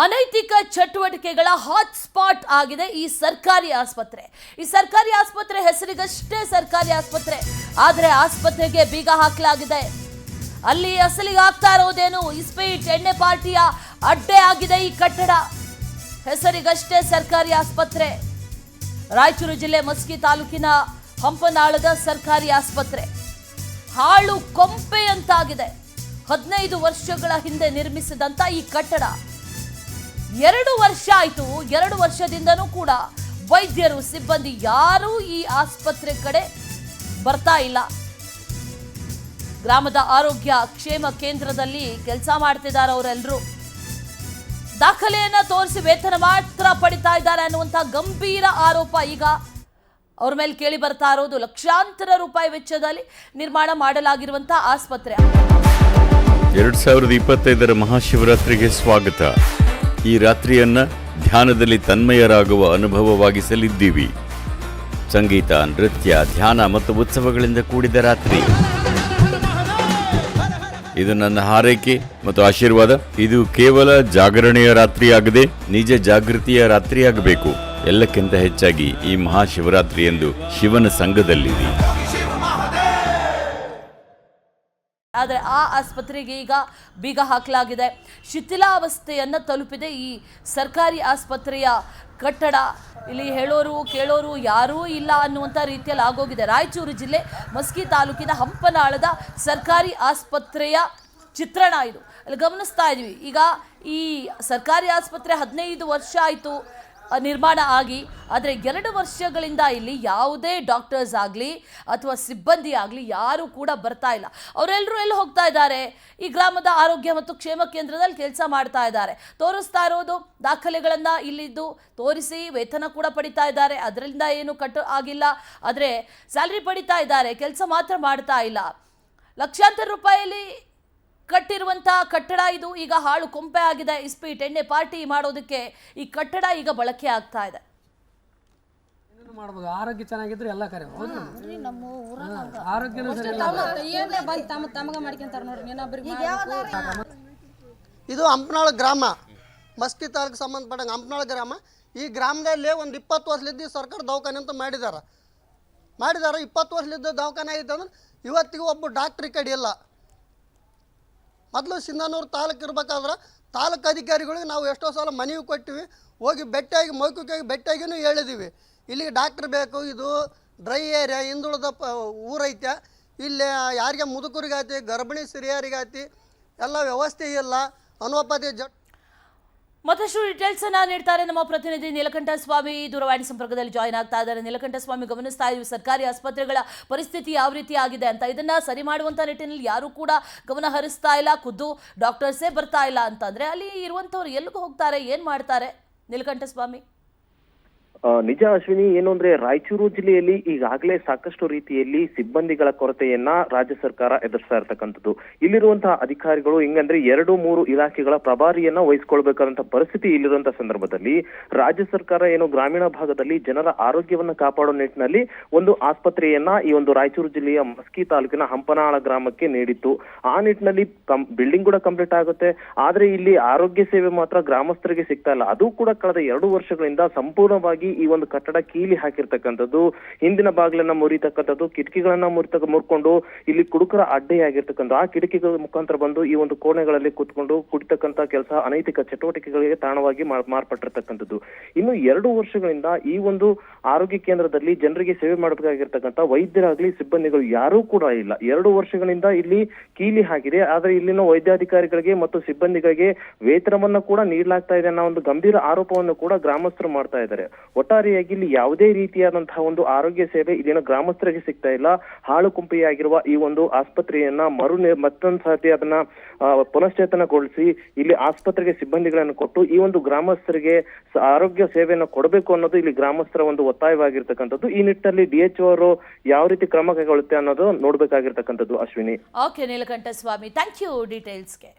ಅನೈತಿಕ ಚಟುವಟಿಕೆಗಳ ಹಾಟ್ಸ್ಪಾಟ್ ಆಗಿದೆ ಈ ಸರ್ಕಾರಿ ಆಸ್ಪತ್ರೆ. ಈ ಸರ್ಕಾರಿ ಆಸ್ಪತ್ರೆ ಹೆಸರಿಗಷ್ಟೇ ಸರ್ಕಾರಿ ಆಸ್ಪತ್ರೆ, ಆದರೆ ಆಸ್ಪತ್ರೆಗೆ ಬೀಗ ಹಾಕಲಾಗಿದೆ. ಅಲ್ಲಿ ಅಸಲಿಗೆ ಆಗ್ತಾ ಇರೋದೇನು? ಇಸ್ಪೀಟ್ ಎಣ್ಣೆ ಪಾರ್ಟಿಯ ಅಡ್ಡೆ ಆಗಿದೆ ಈ ಕಟ್ಟಡ. ಹೆಸರಿಗಷ್ಟೇ ಸರ್ಕಾರಿ ಆಸ್ಪತ್ರೆ. ರಾಯಚೂರು ಜಿಲ್ಲೆ ಮಸ್ಕಿ ತಾಲೂಕಿನ ಹಂಪನಾಳದ ಸರ್ಕಾರಿ ಆಸ್ಪತ್ರೆ ಹಾಳು ಕೊಂಪೆಯಂತಾಗಿದೆ. 15 ವರ್ಷಗಳ ಹಿಂದೆ ನಿರ್ಮಿಸಿದಂತ ಈ ಕಟ್ಟಡ 2 ವರ್ಷ ಆಯಿತು. 2 ವರ್ಷದಿಂದನೂ ಕೂಡ ವೈದ್ಯರು ಸಿಬ್ಬಂದಿ ಯಾರೂ ಈ ಆಸ್ಪತ್ರೆ ಕಡೆ ಬರ್ತಾ ಇಲ್ಲ. ಗ್ರಾಮದ ಆರೋಗ್ಯ ಕ್ಷೇಮ ಕೇಂದ್ರದಲ್ಲಿ ಕೆಲಸ ಮಾಡ್ತಿದ್ದಾರೆ ಅವರೆಲ್ಲರೂ. ದಾಖಲೆಯನ್ನ ತೋರಿಸಿ ವೇತನ ಮಾತ್ರ ಪಡಿತಾ ಇದ್ದಾರೆ ಅನ್ನುವಂಥ ಗಂಭೀರ ಆರೋಪ ಈಗ ಅವ್ರ ಮೇಲೆ ಕೇಳಿ ಬರ್ತಾ ಇರೋದು. ಲಕ್ಷಾಂತರ ರೂಪಾಯಿ ವೆಚ್ಚದಲ್ಲಿ ನಿರ್ಮಾಣ ಮಾಡಲಾಗಿರುವಂತಹ ಆಸ್ಪತ್ರೆ. 2025ರ ಮಹಾಶಿವರಾತ್ರಿಗೆ ಸ್ವಾಗತ. ಈ ರಾತ್ರಿಯನ್ನ ಧ್ಯಾನದಲ್ಲಿ ತನ್ಮಯರಾಗುವ ಅನುಭವವಾಗಿಸಲಿದ್ದೀವಿ. ಸಂಗೀತ, ನೃತ್ಯ, ಧ್ಯಾನ ಮತ್ತು ಉತ್ಸವಗಳಿಂದ ಕೂಡಿದ ರಾತ್ರಿ. ಇದು ನನ್ನ ಹಾರೈಕೆ ಮತ್ತು ಆಶೀರ್ವಾದ. ಇದು ಕೇವಲ ಜಾಗರಣೆಯ ರಾತ್ರಿಯಾಗದೆ ನಿಜ ಜಾಗೃತಿಯ ರಾತ್ರಿಯಾಗಬೇಕು. ಎಲ್ಲಕ್ಕಿಂತ ಹೆಚ್ಚಾಗಿ ಈ ಮಹಾಶಿವರಾತ್ರಿಯಂದು ಶಿವನ ಸಂಘದಲ್ಲಿದೆ. ಆದರೆ ಆ ಆಸ್ಪತ್ರೆಗೆ ಈಗ ಬೀಗ ಹಾಕಲಾಗಿದೆ. ಶಿಥಿಲಾವಸ್ಥೆಯನ್ನು ತಲುಪಿದೆ ಈ ಸರ್ಕಾರಿ ಆಸ್ಪತ್ರೆಯ ಕಟ್ಟಡ. ಇಲ್ಲಿ ಹೇಳೋರು ಕೇಳೋರು ಯಾರೂ ಇಲ್ಲ ಅನ್ನುವಂಥ ರೀತಿಯಲ್ಲಿ ಆಗೋಗಿದೆ. ರಾಯಚೂರು ಜಿಲ್ಲೆ ಮಸ್ಕಿ ತಾಲೂಕಿನ ಹಂಪನಾಳದ ಸರ್ಕಾರಿ ಆಸ್ಪತ್ರೆಯ ಚಿತ್ರಣ ಇದು. ಅಲ್ಲಿ ಗಮನಿಸ್ತಾ ಇದ್ವಿ. ಈಗ ಈ ಸರ್ಕಾರಿ ಆಸ್ಪತ್ರೆ 15 ವರ್ಷ ಆಯಿತು ನಿರ್ಮಾಣ ಆಗಿ, ಆದರೆ 2 ವರ್ಷಗಳಿಂದ ಇಲ್ಲಿ ಯಾವುದೇ ಡಾಕ್ಟರ್ಸ್ ಆಗಲಿ ಅಥವಾ ಸಿಬ್ಬಂದಿ ಆಗಲಿ ಯಾರೂ ಕೂಡ ಬರ್ತಾ ಇಲ್ಲ. ಅವರೆಲ್ಲರೂ ಎಲ್ಲಿ ಹೋಗ್ತಾ ಇದ್ದಾರೆ? ಈ ಗ್ರಾಮದ ಆರೋಗ್ಯ ಮತ್ತು ಕ್ಷೇಮ ಕೇಂದ್ರದಲ್ಲಿ ಕೆಲಸ ಮಾಡ್ತಾ ಇದ್ದಾರೆ. ತೋರಿಸ್ತಾ ಇರೋದು ದಾಖಲೆಗಳನ್ನು ಇಲ್ಲಿದ್ದು ತೋರಿಸಿ ವೇತನ ಕೂಡ ಪಡಿತಾ ಇದ್ದಾರೆ. ಅದರಿಂದ ಏನು ಕಟ್ಟು ಆಗಿಲ್ಲ, ಆದರೆ ಸ್ಯಾಲ್ರಿ ಪಡಿತಾ ಇದ್ದಾರೆ, ಕೆಲಸ ಮಾತ್ರ ಮಾಡ್ತಾ ಇಲ್ಲ. ಲಕ್ಷಾಂತರ ರೂಪಾಯಿಯಲ್ಲಿ ಕಟ್ಟಿರುವಂಥ ಕಟ್ಟಡ ಇದು ಈಗ ಹಾಳು ಕೊಂಪೆ ಆಗಿದೆ. ಇಸ್ಪೀಟ್ ಎಣ್ಣೆ ಪಾರ್ಟಿ ಮಾಡೋದಕ್ಕೆ ಈ ಕಟ್ಟಡ ಈಗ ಬಳಕೆ ಆಗ್ತಾ ಇದೆ. ಮಾಡ್ಬೋದು. ಆರೋಗ್ಯ ಚೆನ್ನಾಗಿದ್ರೆ ಎಲ್ಲ ಕರೆ ಇದು ಹಂಪನಾಳ ಗ್ರಾಮ, ಮಸ್ಕಿ ತಾಲೂಕು ಸಂಬಂಧಪಟ್ಟಂಗೆ ಹಂಪನಾಳ ಗ್ರಾಮ. ಈ ಗ್ರಾಮದಲ್ಲಿ ಒಂದು 20 ವರ್ಷಲಿದ್ದು ಸರ್ಕಾರ ದವಾಖಾನೆ ಅಂತ ಮಾಡಿದ್ದಾರೆ. 20 ವರ್ಷಲಿದ್ದ ದವಾಖಾನೆ ಆಗಿತ್ತು ಅಂದ್ರೆ ಇವತ್ತಿಗೂ ಒಬ್ಬ ಡಾಕ್ಟ್ರ್ ಈ ಕಡೆ ಇಲ್ಲ. ಮೊದಲು ಸಿಂಧನೂರು ತಾಲೂಕು ಇರ್ಬೇಕಾದ್ರೆ ತಾಲೂಕು ಅಧಿಕಾರಿಗಳಿಗೆ ನಾವು ಎಷ್ಟೋ ಸಲ ಮನವಿ ಕೊಟ್ಟಿವಿ, ಹೋಗಿ ಭೇಟಿಯಾಗಿ ಮೌಖಿಕವಾಗಿ ಭೇಟಿಯಾಗಿನೂ ಹೇಳಿದ್ದೀವಿ. ಇಲ್ಲಿಗೆ ಡಾಕ್ಟ್ರ್ ಬೇಕು, ಇದು ಡ್ರೈ ಏರಿಯಾ, ಹಿಂದುಳಿದ ಊರೈತೆ. ಇಲ್ಲಿ ಯಾರಿಗೆ ಮುದುಕರಿಗಾಯ್ತಿ, ಗರ್ಭಿಣಿ ಸ್ತ್ರೀಯರಿಗಾಯ್ತಿ, ಎಲ್ಲ ವ್ಯವಸ್ಥೆ ಇಲ್ಲ. ಅನುಪತಿ ಮತ್ತಷ್ಟು ಡೀಟೇಲ್ಸ್ ಅನ್ನ ನೀಡ್ತಾರೆ ನಮ್ಮ ಪ್ರತಿನಿಧಿ ನೀಲಕಂಠ ಸ್ವಾಮಿ. ದೂರವಾಣಿ ಸಂಪರ್ಕದಲ್ಲಿ ಜಾಯಿನ್ ಆಗ್ತಾ ಇದ್ದಾರೆ. ನೀಲಕಂಠ ಸ್ವಾಮಿ, ಗಮನಿಸ್ತಾ ಇದ್ದೀವಿ ಸರ್ಕಾರಿ ಆಸ್ಪತ್ರೆಗಳ ಪರಿಸ್ಥಿತಿ ಯಾವ ರೀತಿ ಆಗಿದೆ ಅಂತ. ಇದನ್ನ ಸರಿ ಮಾಡುವಂತ ನಿಟ್ಟಿನಲ್ಲಿ ಯಾರು ಕೂಡ ಗಮನ ಹರಿಸ್ತಾ ಇಲ್ಲ. ಖುದ್ದು ಡಾಕ್ಟರ್ಸೇ ಬರ್ತಾ ಇಲ್ಲ ಅಂತಂದ್ರೆ ಅಲ್ಲಿ ಇರುವಂತವ್ರು ಎಲ್ಲಿಗೂ ಹೋಗ್ತಾರೆ, ಏನ್ ಮಾಡ್ತಾರೆ? ನೀಲಕಂಠ ಸ್ವಾಮಿ, ನಿಜ ಅಶ್ವಿನಿ, ಏನು ಅಂದ್ರೆ ರಾಯಚೂರು ಜಿಲ್ಲೆಯಲ್ಲಿ ಈಗಾಗಲೇ ಸಾಕಷ್ಟು ರೀತಿಯಲ್ಲಿ ಸಿಬ್ಬಂದಿಗಳ ಕೊರತೆಯನ್ನ ರಾಜ್ಯ ಸರ್ಕಾರ ಎದುರಿಸ್ತಾ ಇರ್ತಕ್ಕಂಥದ್ದು. ಇಲ್ಲಿರುವಂತಹ ಅಧಿಕಾರಿಗಳು ಹಿಂಗಂದ್ರೆ 2-3 ಇಲಾಖೆಗಳ ಪ್ರಭಾರಿಯನ್ನ ವಹಿಸ್ಕೊಳ್ಬೇಕಾದಂತ ಪರಿಸ್ಥಿತಿ ಇಲ್ಲಿರುವಂತಹ ಸಂದರ್ಭದಲ್ಲಿ ರಾಜ್ಯ ಸರ್ಕಾರ ಏನು ಗ್ರಾಮೀಣ ಭಾಗದಲ್ಲಿ ಜನರ ಆರೋಗ್ಯವನ್ನ ಕಾಪಾಡೋ ನಿಟ್ಟಿನಲ್ಲಿ ಒಂದು ಆಸ್ಪತ್ರೆಯನ್ನ ಈ ಒಂದು ರಾಯಚೂರು ಜಿಲ್ಲೆಯ ಮಸ್ಕಿ ತಾಲೂಕಿನ ಹಂಪನಾಳ ಗ್ರಾಮಕ್ಕೆ ನೀಡಿತ್ತು. ಆ ನಿಟ್ಟಿನಲ್ಲಿ ಬಿಲ್ಡಿಂಗ್ ಕೂಡ ಕಂಪ್ಲೀಟ್ ಆಗುತ್ತೆ, ಆದ್ರೆ ಇಲ್ಲಿ ಆರೋಗ್ಯ ಸೇವೆ ಮಾತ್ರ ಗ್ರಾಮಸ್ಥರಿಗೆ ಸಿಗ್ತಾ ಇಲ್ಲ. ಅದು ಕೂಡ ಕಳೆದ 2 ವರ್ಷಗಳಿಂದ ಸಂಪೂರ್ಣವಾಗಿ ಈ ಒಂದು ಕಟ್ಟಡ ಕೀಲಿ ಹಾಕಿರ್ತಕ್ಕಂಥದ್ದು, ಹಿಂದಿನ ಬಾಗಿಲನ್ನ ಮುರಿತಕ್ಕಂಥದ್ದು, ಕಿಟಕಿಗಳನ್ನ ಮುರ್ಕೊಂಡು ಇಲ್ಲಿ ಕುಡುಕರ ಅಡ್ಡೆಯಾಗಿರ್ತಕ್ಕಂಥ ಆ ಕಿಟಕಿಗಳ ಮುಖಾಂತರ ಬಂದು ಈ ಒಂದು ಕೋಣೆಗಳಲ್ಲಿ ಕೂತ್ಕೊಂಡು ಕುಡಿತಕ್ಕಂಥ ಕೆಲಸ ಅನೈತಿಕ ಚಟುವಟಿಕೆಗಳಿಗೆ ತಾಣವಾಗಿ ಮಾರ್ಪಟ್ಟಿರ್ತಕ್ಕಂಥದ್ದು. ಇನ್ನು 2 ವರ್ಷಗಳಿಂದ ಈ ಒಂದು ಆರೋಗ್ಯ ಕೇಂದ್ರದಲ್ಲಿ ಜನರಿಗೆ ಸೇವೆ ಮಾಡಬೇಕಾಗಿರ್ತಕ್ಕಂಥ ವೈದ್ಯರಾಗ್ಲಿ ಸಿಬ್ಬಂದಿಗಳು ಯಾರೂ ಕೂಡ ಇಲ್ಲ. 2 ವರ್ಷಗಳಿಂದ ಇಲ್ಲಿ ಕೀಲಿ ಹಾಕಿದೆ. ಆದ್ರೆ ಇಲ್ಲಿನ ವೈದ್ಯಾಧಿಕಾರಿಗಳಿಗೆ ಮತ್ತು ಸಿಬ್ಬಂದಿಗಳಿಗೆ ವೇತನವನ್ನ ಕೂಡ ನೀಡಲಾಗ್ತಾ ಇದೆ ಅನ್ನೋ ಒಂದು ಗಂಭೀರ ಆರೋಪವನ್ನು ಕೂಡ ಗ್ರಾಮಸ್ಥರು ಮಾಡ್ತಾ ಇದ್ದಾರೆ. ಒಟ್ಟಾರೆಯಾಗಿ ಇಲ್ಲಿ ಯಾವುದೇ ರೀತಿಯಾದಂತಹ ಒಂದು ಆರೋಗ್ಯ ಸೇವೆ ಇಲ್ಲಿನ ಗ್ರಾಮಸ್ಥರಿಗೆ ಸಿಗ್ತಾ ಇಲ್ಲ. ಹಾಳು ಕುಂಪೆಯಾಗಿರುವ ಈ ಒಂದು ಆಸ್ಪತ್ರೆಯನ್ನ ಮತ್ತೊಂದು ಸತಿ ಅದನ್ನ ಪುನಶ್ಚೇತನಗೊಳಿಸಿ ಇಲ್ಲಿ ಆಸ್ಪತ್ರೆಗೆ ಸಿಬ್ಬಂದಿಗಳನ್ನು ಕೊಟ್ಟು ಈ ಒಂದು ಗ್ರಾಮಸ್ಥರಿಗೆ ಆರೋಗ್ಯ ಸೇವೆಯನ್ನು ಕೊಡಬೇಕು ಅನ್ನೋದು ಇಲ್ಲಿ ಗ್ರಾಮಸ್ಥರ ಒಂದು ಒತ್ತಾಯವಾಗಿರ್ತಕ್ಕಂಥದ್ದು. ಈ ನಿಟ್ಟಿನಲ್ಲಿ DHO ಅವರು ಯಾವ ರೀತಿ ಕ್ರಮ ಕೈಗೊಳ್ಳುತ್ತೆ ಅನ್ನೋದು ನೋಡ್ಬೇಕಾಗಿರ್ತಕ್ಕಂಥದ್ದು. Ashwini. Okay Neelakanta Swamy, thank you ಡೀಟೇಲ್ಸ್ಗೆ.